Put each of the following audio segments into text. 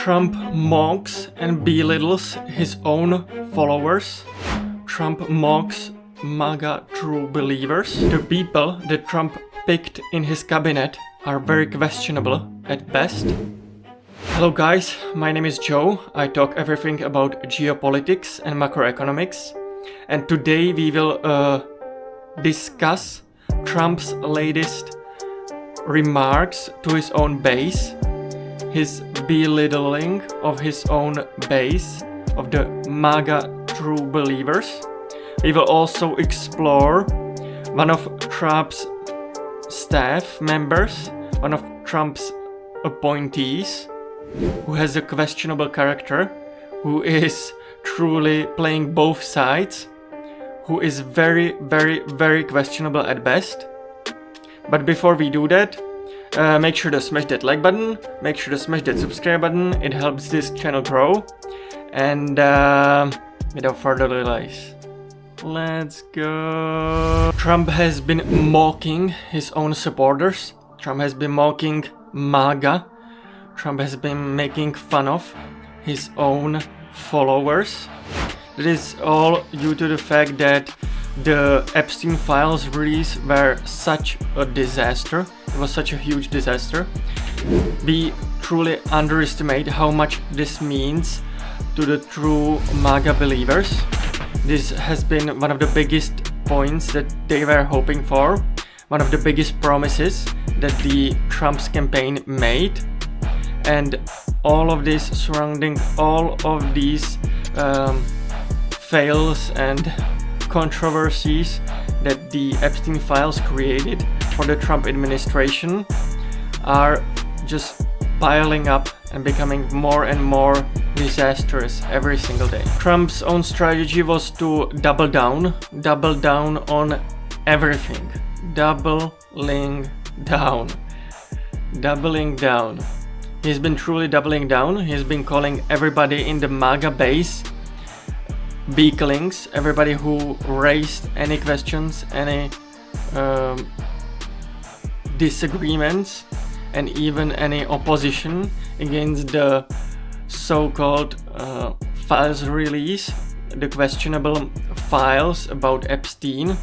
Trump mocks and belittles his own followers. Trump mocks MAGA true believers. The people that Trump picked in his cabinet are very questionable at best. Hello guys, my name is Joe. I talk everything about geopolitics and macroeconomics. And today we will discuss Trump's latest remarks to his own base, his belittling of his own base, of the MAGA true believers. We will also explore one of Trump's staff members, one of Trump's appointees, who has a questionable character, who is truly playing both sides, who is very questionable at best. But before we do that, make sure to smash that like button, make sure to smash that subscribe button, it helps this channel grow. And without further delays, let's go. Trump has been mocking his own supporters. Trump has been mocking MAGA. Trump has been making fun of his own followers. It is all due to the fact that the Epstein files release were such a disaster. It was such a huge disaster. We truly underestimate how much this means to the true MAGA believers. This has been one of the biggest points that they were hoping for, one of the biggest promises that the Trump's campaign made. And all of this surrounding all of these fails and controversies that the Epstein files created for the Trump administration are just piling up and becoming more and more disastrous every single day. Trump's own strategy was to double down on everything. Doubling down. He's been truly doubling down. He's been calling everybody in the MAGA base weaklings, everybody who raised any questions, any disagreements, and even any opposition against the so-called files release, the questionable files about Epstein.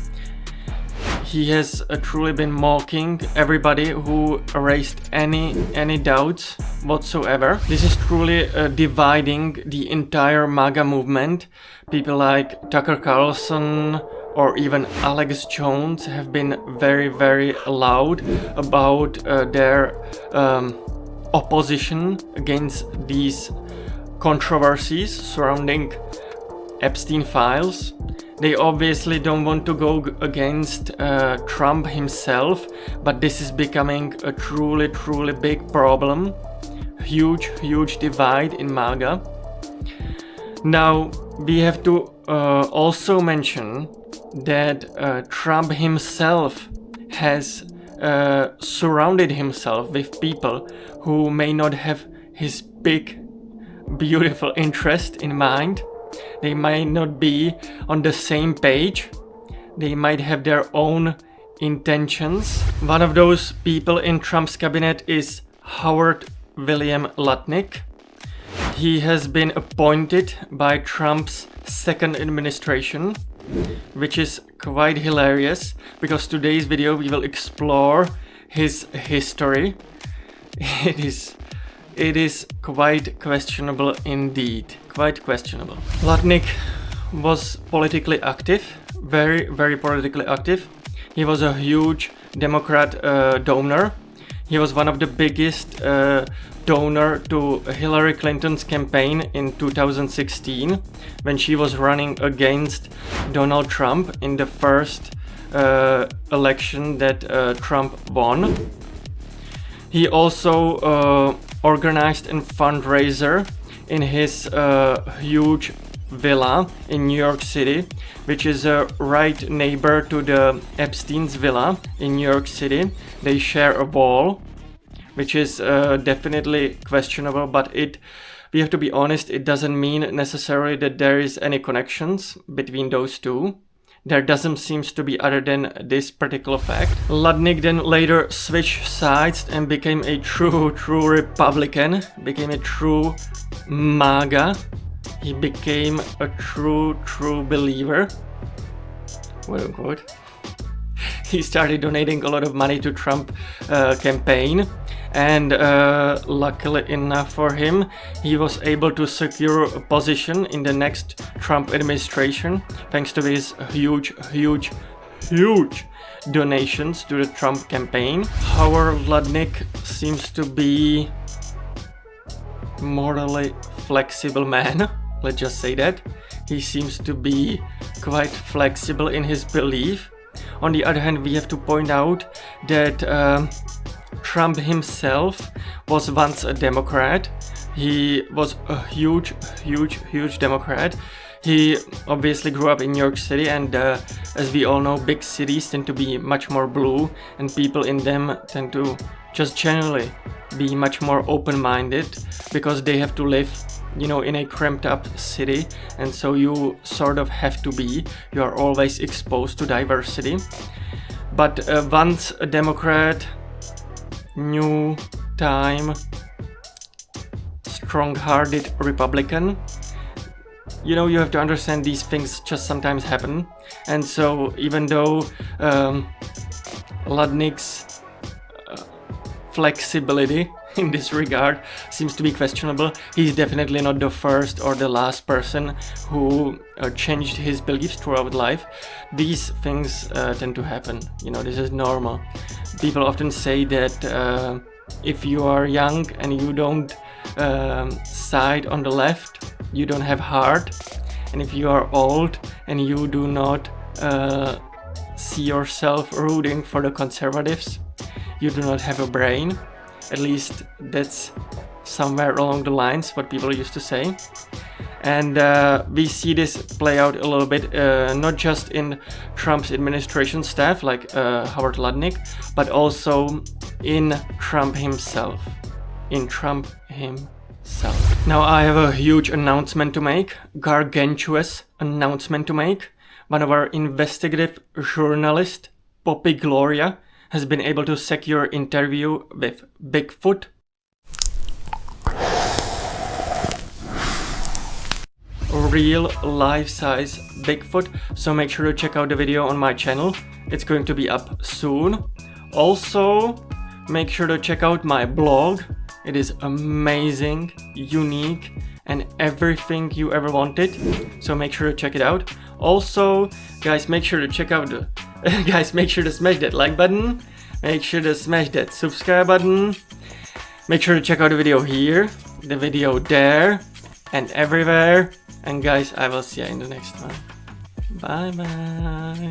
He has truly been mocking everybody who raised any doubts whatsoever. This is truly dividing the entire MAGA movement. People like Tucker Carlson or even Alex Jones have been very loud about their opposition against these controversies surrounding Epstein files. They obviously don't want to go against Trump himself, but this is becoming a truly big problem. Huge divide in MAGA. Now we have to also mention that Trump himself has surrounded himself with people who may not have his big beautiful interest in mind. They might not be on the same page. They might have their own intentions. One of those people in Trump's cabinet is Howard William Lutnick. He has been appointed by Trump's second administration, which is quite hilarious because today's video we will explore his history. It is quite questionable indeed. Quite questionable. Lutnick was politically active, very politically active. He was a huge Democrat donor. He was one of the biggest donor to Hillary Clinton's campaign in 2016 when she was running against Donald Trump in the first election that Trump won. He also organized a fundraiser in his huge villa in New York City, which is a right neighbor to the Epstein's villa in New York City. They share a wall, which is definitely questionable, but we have to be honest, it doesn't mean necessarily that there is any connections between those two. there doesn't seem to be other than this particular fact. Lutnick then later switched sides and became a true Republican, became a true MAGA. He became a true believer, quote unquote. He started donating a lot of money to Trump campaign, and luckily enough for him, he was able to secure a position in the next Trump administration thanks to his huge donations to the Trump campaign. Howard Lutnick seems to be morally flexible man, let's just say that. He seems to be quite flexible in his belief. On the other hand, we have to point out that Trump himself was once a Democrat. He was a huge Democrat. He obviously grew up in New York City, and as we all know, big cities tend to be much more blue, and people in them tend to just generally be much more open-minded because they have to live, you know, in a cramped up city, and so you sort of have to be, you are always exposed to diversity. But once a Democrat, new time, strong-hearted Republican, you know, you have to understand these things just sometimes happen. And so even though Lutnick's flexibility in this regard seems to be questionable, he's definitely not the first or the last person who changed his beliefs throughout life. These things tend to happen, you know, this is normal. People often say that if you are young and you don't side on the left, you don't have heart, and if you are old and you do not see yourself rooting for the conservatives, you do not have a brain. At least that's somewhere along the lines what people used to say. And we see this play out a little bit, not just in Trump's administration staff like Howard Lutnick, but also in Trump himself. Now I have a huge announcement to make, gargantuous announcement to make. One of our investigative journalists, Poppy Gloria, has been able to secure interview with Bigfoot. Real life-size Bigfoot, so make sure to check out the video on my channel. It's going to be up soon. Also, make sure to check out my blog. It is amazing, unique, and everything you ever wanted. So make sure to check it out. Also, guys, make sure to check out the guys, make sure to smash that like button. Make sure to smash that subscribe button. Make sure to check out the video here, the video there, and everywhere. And guys, I will see you in the next one. Bye bye.